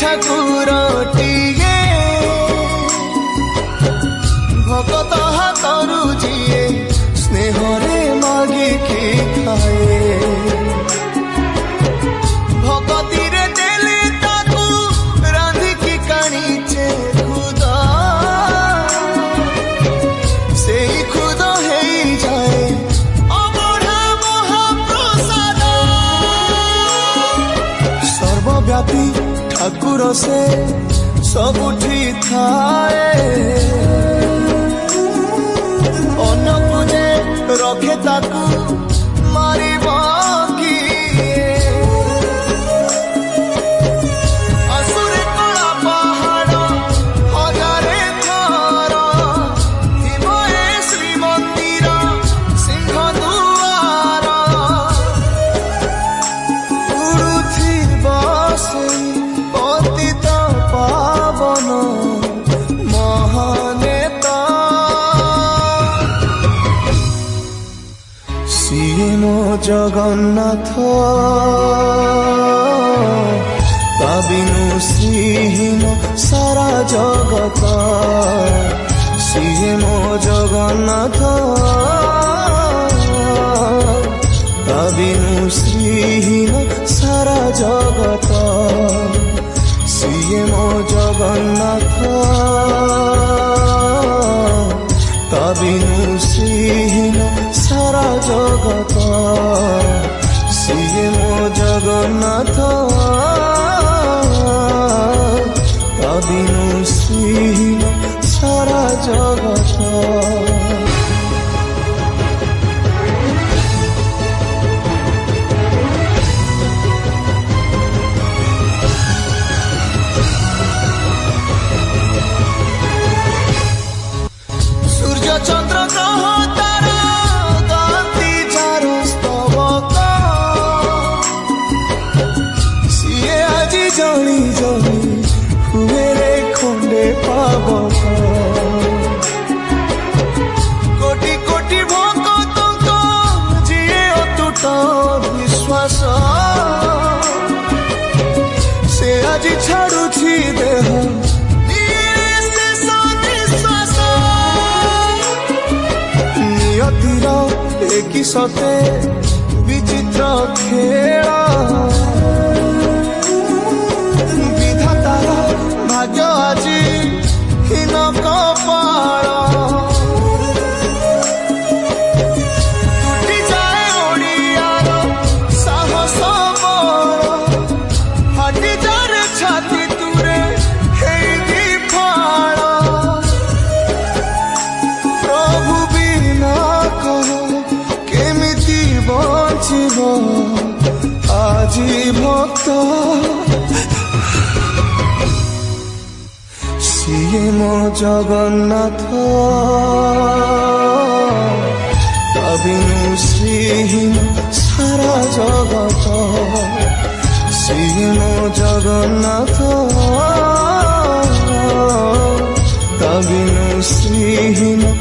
ठाकुरटिए भगत हाथरू जीए स्नेहरे मागिकी खाए भगती रे देले ताकू रांधिकी काणीचे खुद से खुद है जाए अबढ़ा महाप्रसाद सर्वव्यापी ठाकुर से सबुठी थाए अन्न पूजे रखे ताकू मारी असुरे कला पहाड़ हजारे थर हिमये श्रीमंदिर सिंह दुआर उड़ुथिबसे पतित पावन महानेता सिए मो जगन्नाथ ता बिनु श्रीहीन सारा जगत सिए मो जगन्नाथ ता बिनु श्रीहीन सारा जगत सिए मो जगन्नाथ ता बिनु श्रीहीन सारा जगत सिए मो जगन्नाथ ता बिनु श्रीहीन सारा जगत। चंद्र ग्रह तारा गाती चारो स्तवक सिए आजी जली जली हुए रे खंडे पावक कोटि कोटि भक्तक जिए अतुट विश्वास से आजी छाड़ुछि देह कि सते विचित्र खेल विधातार भाग्य आज हीन कपाल टूटी जाए ओडियार साहस बल फाटी जाए छाती तुरे हेगी फाल प्रभु बिना कह आजी भक्त सिए मो जगन्नाथ ता बिनु श्रीहीन सारा जगत सिए मो जगन्नाथ